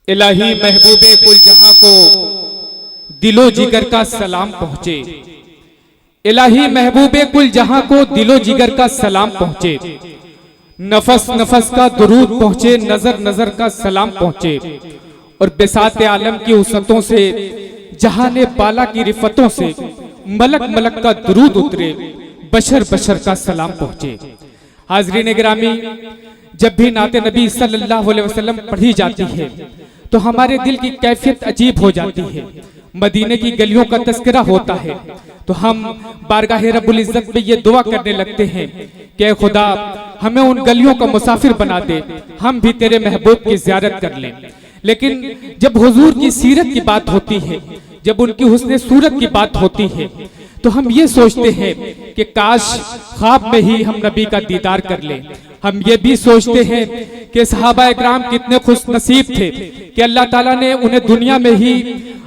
इलाही महबूबे कुल जहां को दिलो जिगर का सलाम पहुंचे। इलाही महबूबे कुल जहां को दिलो जिगर का सलाम पहुंचे। नफस नफस का दुरूद पहुंचे, नजर नजर का सलाम पहुंचे। और बिसात आलम की उसतों से, जहाने बाला की रिफतों से मलक मलक का दुरूद उतरे, बशर बशर का सलाम पहुंचे। हाजरीन गिरामी, जब भी नाते नबी सल्लल्लाहु अलैहि वसल्लम पढ़ी जाती है तो हमारे दिल की कैफियत अजीब हो जाती है। मदीने की गलियों का तस्करा होता है तो हम बारगाह रब्बुल इज्जत में ये दुआ करने लगते हैं कि खुदा हमें उन गलियों का मुसाफिर बना दे, हम भी तेरे महबूब की ज़ियारत कर लें। लेकिन जब हुजूर की सीरत की बात होती है, जब उनकी हुस्न सूरत की बात होती है, तो हम ये सोचते हैं कि काश ख्वाब में ही हम नबी का दीदार कर लें। हम ये भी सोचते हैं कि सहाबा इकराम कितने खुश नसीब थे कि अल्लाह ताला ने उन्हें दुनिया में ही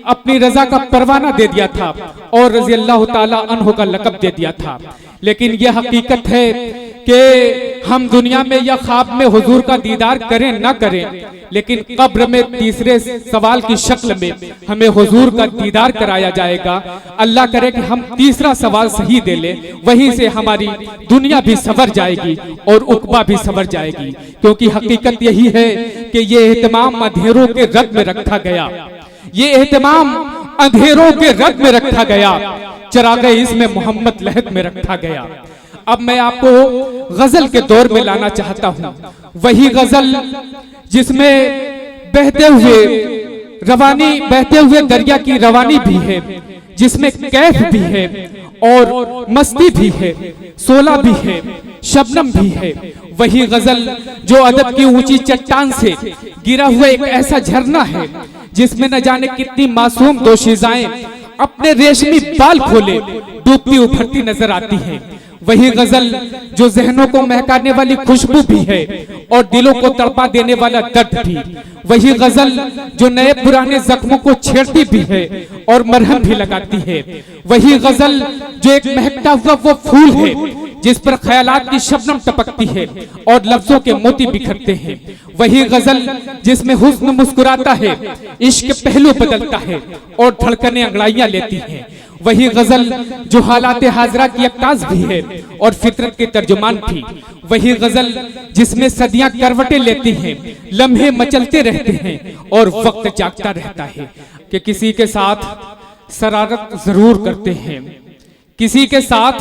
अपनी रजा का परवाना दे दिया था और रज़ी अल्लाह ताला अन्हु का लक़ब दे दिया था। लेकिन यह हकीकत है कि हम दुनिया में या ख्वाब में हुजूर का दीदार करें ना करें, लेकिन कब्र में तीसरे सवाल की शक्ल में हमें हुजूर का दीदार कराया जाएगा। अल्लाह करे कि हम तीसरा सवाल सही दे ले, वहीं से हमारी दुनिया भी संवर जाएगी और उक़बा भी संवर जाएगी। क्योंकि हकीकत यही है कि ये एहतमाम अंधेरों के रद में रखा गया, ये एहतमाम अंधेरों के रद में रखा गया, चरागे इसमें मोहम्मद लहद में रखा गया। अब मैं आपको गजल के दौर में लाना चाहता हूँ, वही गजल जिसमें बहते हुए दरिया की रवानी भी है, जिसमें कैफ भी है और मस्ती भी है, सोला भी है, शबनम भी है। वही गजल जो अदब की ऊंची चट्टान से गिरा हुआ एक ऐसा झरना है जिसमें न जाने कितनी मासूम दोशीज़ाएं अपने रेशमी बाल खोले डूबती उभरती नजर आती हैं। वही गजल जो जहनों को महकाने वाली खुशबू भी है और दिलों को तड़पा देने वाला दर्द भी। वही गजल जो नए पुराने जख्मों को छेड़ती भी है और मरहम भी लगाती है। वही गजल जो एक महकता हुआ वो फूल है जिस पर ख्यालात की शबनम टपकती है और लफ्जों के मोती बिखरते हैं। वही गजल जिसमें हुस्न मुस्कुराता है, इश्क पहलू बदलता है और धड़कनें अंगड़ाइयां लेती हैं। वही गजल जो हालात हाजरा की अक्काज भी है और फितरत के तर्जुमान भी। वही गजल जिसमें सदियां करवटें लेती हैं, लम्हे मचलते रहते हैं और वक्त जागता रहता है कि किसी के साथ शरारत जरूर करते हैं, किसी के साथ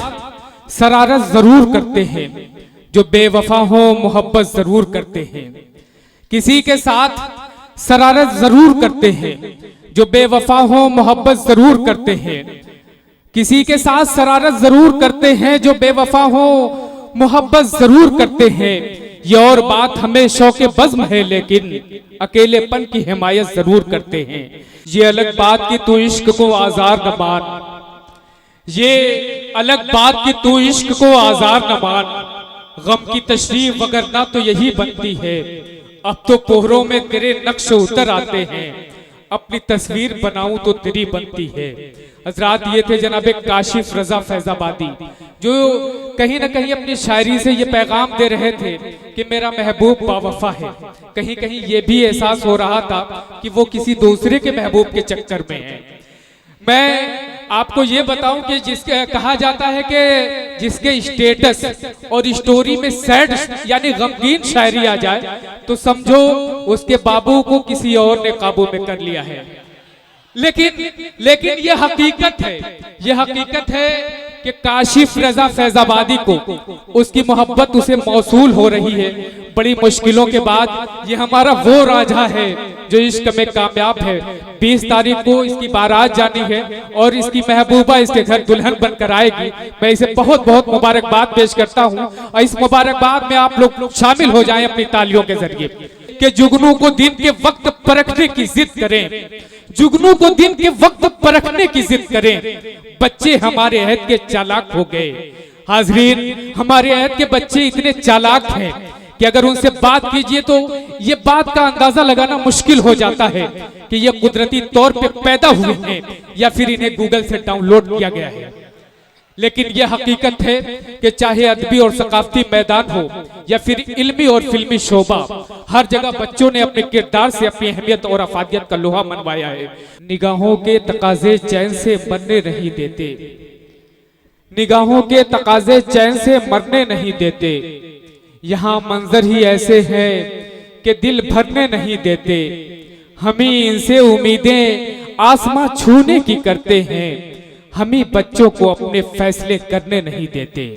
शरारत जरूर करते हैं, जो बेवफा हो मोहब्बत जरूर करते हैं। किसी के साथ शरारत जरूर करते हैं, जो बेवफा हो मोहब्बत जरूर करते हैं। किसी के साथ शरारत जरूर करते हैं, जो बेवफा हो मोहब्बत जरूर करते हैं। ये और बात हमें शौके बज़्म है, लेकिन अकेलेपन की हिमायत जरूर करते हैं। ये अलग बात कि तू इश्क को आजार न मान, ये अलग बात कि तू इश्क को आजार न मान, गम की तशरीफ वगरना तो यही बनती है। अब तो कोहरों में तेरे नक्श उतर आते हैं, अपनी तस्वीर बनाऊं तो तेरी बनती है। हजरात, ये थे जनाबे काशिफ रजा फैजाबादी, जो कहीं ना कहीं अपनी शायरी से ये पैगाम दे रहे थे कि मेरा महबूब बावफा है। कहीं कहीं ये भी एहसास हो रहा था कि वो किसी दूसरे के महबूब के चक्कर में है। मैं आपको ये बताऊं कि जिसके कहा जाता है कि जिसके स्टेटस और स्टोरी में सैड यानी गमगीन शायरी आ जाए तो समझो उसके बाबू को किसी और ने काबू में कर लिया है। लेकिन ये हकीकत है कि काशिफ रजा फैजाबादी को उसकी मोहब्बत उसे मौसूल हो रही है बड़ी मुश्किलों के बाद। ये हमारा वो राजा है जो इश्क में कामयाब है। 20 तारीख को इसकी बारात जानी है और इसकी महबूबा इसके घर दुल्हन बनकर आएगी। मैं इसे बहुत बहुत मुबारकबाद पेश करता हूँ और इस मुबारकबाद में आप लोग शामिल हो जाएं अपनी तालियों के जरिए कि जुगनू को दिन के वक्त परखने की जिद करें, जुगनू को दिन के वक्त परखने की जिद करें। बच्चे हमारे अहद के चालाक हो गए। हाजरीन, हमारे अहद के बच्चे इतने चालाक हैं कि अगर उनसे बात कीजिए तो ये बात का अंदाजा लगाना मुश्किल हो जाता है कि ये कुदरती तौर पे पैदा हुए हैं या फिर इन्हें गूगल से डाउनलोड किया गया है। लेकिन यह हकीकत है कि चाहे अदबी और सकाफती मैदान हो या फिर इल्मी और फिल्मी शोबा, हर जगह बच्चों ने अपने किरदार से अपनी अहमियत और अफादियत का लोहा मनवाया है। निगाहों के तकाजे चैन से मरने नहीं देते, निगाहों के तकाजे चैन से मरने नहीं देते। यहाँ मंजर ही ऐसे हैं कि दिल भरने नहीं देते। हम ही इनसे उम्मीदें आसमां छूने की करते हैं, हम ही बच्चों को अपने फैसले करने नहीं देते।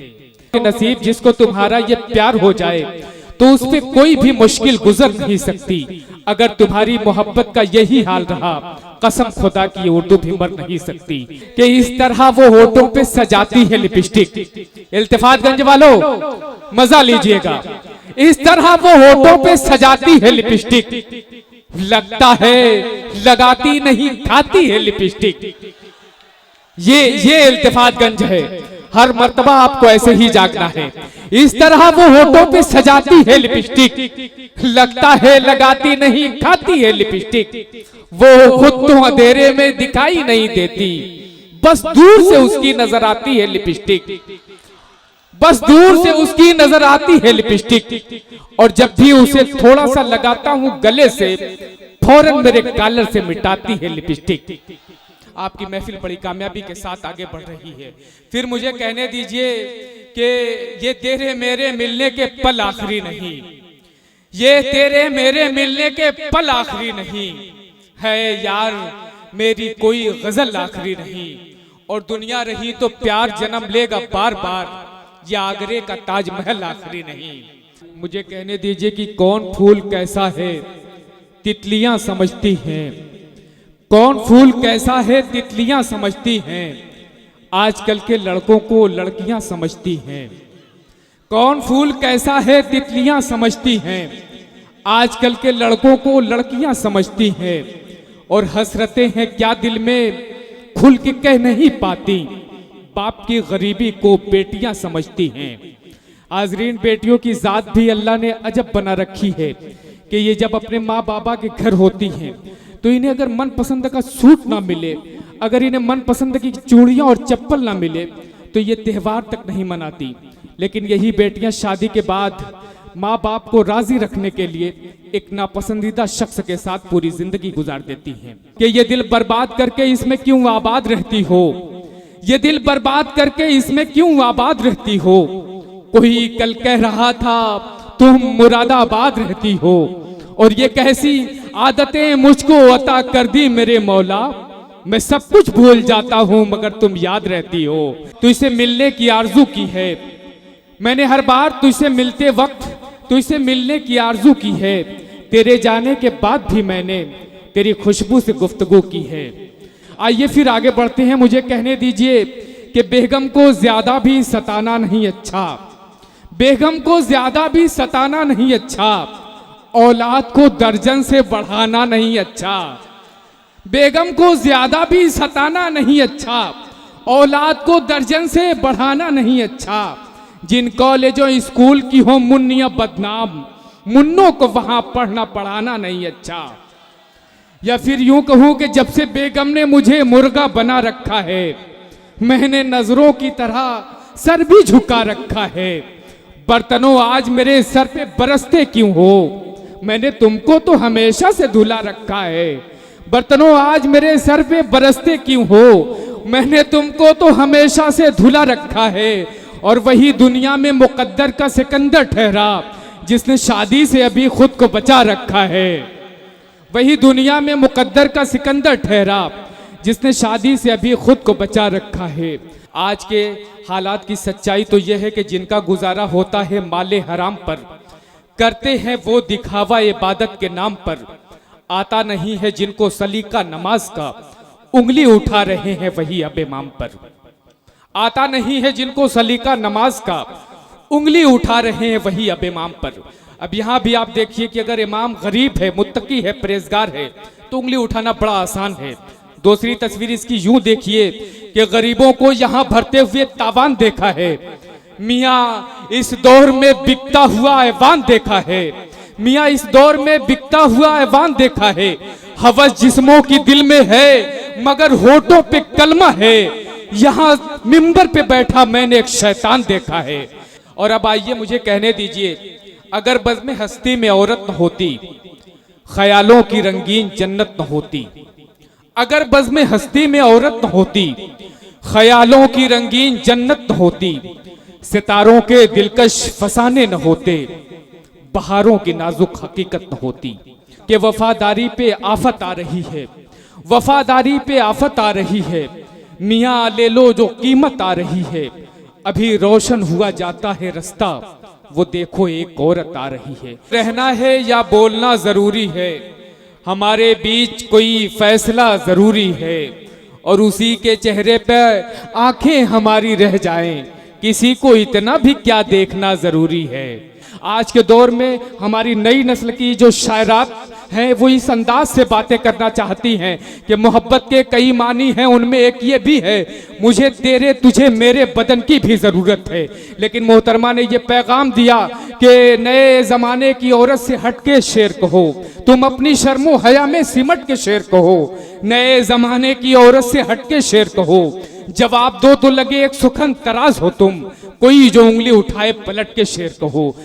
नसीब जिसको तुम्हारा ये प्यार हो जाए तो उस पे कोई भी मुश्किल गुजर नहीं सकती। अगर तुम्हारी मोहब्बत का यही हाल रहा, कसम खुदा की उर्दू भी मर नहीं सकती। कि इस तरह वो होठों पे सजाती है लिपस्टिक। इल्तिफातगंज वालों मजा लीजिएगा, इस तरह वो होठों पे सजाती है लिपस्टिक, लगता है लगाती नहीं खाती है लिपस्टिक। ये इल्तिफातगंज है, हर मर्तबा आपको ऐसे ही जागना है। इस तरह वो होठों पे सजाती है लिपस्टिक, लगता है लगाती नहीं खाती है लिपस्टिक। वो खुद तो अंधेरे में दिखाई नहीं देती, बस दूर से उसकी नजर आती है लिपस्टिक, बस दूर से उसकी नजर आती है लिपस्टिक। और जब भी उसे थोड़ा सा लगाता हूं गले से, फौरन मेरे कॉलर से मिटाती है लिपस्टिक। आपकी महफिल बड़ी कामयाबी के साथ आगे बढ़ रही है। फिर मुझे कहने दीजिए कि ये तेरे मेरे मिलने के पल आखिरी नहीं, ये तेरे मेरे मिलने के पल आखिरी नहीं है यार, मेरी कोई गजल आखिरी नहीं। और दुनिया रही तो प्यार जन्म लेगा बार बार, ये आगरे का ताजमहल आखिरी नहीं। मुझे कहने दीजिए कि कौन फूल कैसा है तितलियां समझती हैं, कौन फूल कैसा है तितलियां समझती हैं, आजकल के लड़कों को लड़कियां समझती हैं। कौन फूल कैसा है तितलियां समझती हैं, आजकल के लड़कों को लड़कियां समझती हैं। और हसरतें हैं क्या दिल में खुल के कह नहीं पाती, बाप की गरीबी को बेटियां समझती हैं। हाज़रीन, बेटियों की जात भी अल्लाह ने अजब बना रखी है कि ये जब अपने माँ बाबा के घर होती हैं तो इन्हें अगर मन पसंद का सूट ना मिले, अगर इन्हें मन पसंद की चूड़ियां और चप्पल ना मिले तो ये त्यौहार तक नहीं मनाती। लेकिन यही बेटियां शादी के बाद माँ बाप को राजी रखने के लिए एक नापसंदीदा शख्स के साथ पूरी जिंदगी गुजार देती हैं। कि ये दिल बर्बाद करके इसमें क्यों आबाद रहती हो, ये दिल बर्बाद करके इसमें क्यों आबाद रहती हो। कोई कल कह रहा था तुम मुरादाबाद रहती हो, और ये कैसी आदतें मुझको अता कर दी मेरे मौला, मैं सब कुछ भूल जाता हूं मगर तुम याद रहती हो। तुझसे मिलने की आरजू की है मैंने, हर बार तुझसे मिलते वक्त तुझसे मिलने की आरजू की है, तेरे जाने के बाद भी मैंने तेरी खुशबू से गुफ्तगू की है। आइए फिर आगे बढ़ते हैं। मुझे कहने दीजिए कि बेगम को ज्यादा भी सताना नहीं अच्छा, बेगम को ज्यादा भी सताना नहीं अच्छा, औलाद को दर्जन से बढ़ाना नहीं अच्छा। बेगम को ज्यादा भी सताना नहीं अच्छा, औलाद को दर्जन से बढ़ाना नहीं अच्छा। जिन कॉलेजों स्कूल की हो मुन्नियां बदनाम, मुन्नों को वहां पढ़ना पढ़ाना नहीं अच्छा। या फिर यूं कहूं कि जब से बेगम ने मुझे मुर्गा बना रखा है, मैंने नजरों की तरह सर भी झुका रखा है। बर्तनों आज मेरे सर पे बरसते क्यों हो, मैंने तुमको तो हमेशा से धुला रखा है। बर्तनों आज मेरे सर पे बरसते क्यों हो, मैंने तुमको तो हमेशा से धुला रखा है। और वही दुनिया में मुकद्दर का सिकंदर ठहरा जिसने शादी से अभी खुद को बचा रखा है। वही दुनिया में मुकद्दर का सिकंदर ठहरा जिसने शादी से अभी खुद को बचा रखा है। आज के हालात की सच्चाई तो यह है कि जिनका गुजारा होता है माले हराम पर, करते हैं वो दिखावा इबादत के नाम पर। आता नहीं है जिनको सलीका नमाज का, उंगली उठा रहे हैं वही अब इमाम पर। आता नहीं है जिनको सलीका नमाज का, उंगली उठा रहे हैं वही अब इमाम पर। अब यहाँ भी आप देखिए कि अगर इमाम गरीब है, मुत्तकी है, परहेजगार है तो उंगली उठाना बड़ा आसान है। दूसरी तस्वीर इसकी यूं देखिए कि गरीबों को यहाँ भरते हुए तावान देखा है, मियाँ इस दौर में बिकता हुआ ऐवान देखा है, मियाँ इस दौर में बिकता हुआ ऐवान देखा है। हवस जिस्मों की दिल में है मगर होठों पे कलमा है, यहाँ मिंबर पे बैठा मैंने एक शैतान देखा है। और अब आइए मुझे कहने दीजिए, अगर बज़्म हस्ती में औरत न होती, ख्यालों की रंगीन जन्नत न होती। अगर बज़्म हस्ती में औरत न होती, ख्यालों की रंगीन जन्नत न होती। सितारों के दिलकश फसाने न होते, बहारों की नाजुक हकीकत न होती। कि वफादारी पे आफत आ रही है, वफादारी पे आफत आ रही है। मियाँ ले लो जो कीमत आ रही है। अभी रोशन हुआ जाता है रास्ता, वो देखो एक औरत आ रही है। रहना है या बोलना जरूरी है, हमारे बीच कोई फैसला जरूरी है। और उसी के चेहरे पे आंखें हमारी रह जाएं, किसी को इतना भी क्या देखना जरूरी है। आज के दौर में हमारी नई नस्ल की जो शायरात हैं वो इस अंदाज से बातें करना चाहती हैं कि मोहब्बत के कई मानी हैं, उनमें एक ये भी है, मुझे तेरे तुझे मेरे बदन की भी ज़रूरत है। लेकिन मोहतरमा ने ये पैगाम दिया कि नए ज़माने की औरत से हट के शेर कहो, तुम अपनी शर्मो हया में सिमट के शेर कहो। नए ज़माने की औरत से हट के शेर कहो, जवाब दो तो लगे एक सुखन तराज हो तुम, कोई जो उंगली उठाए पलट के शेर कहो।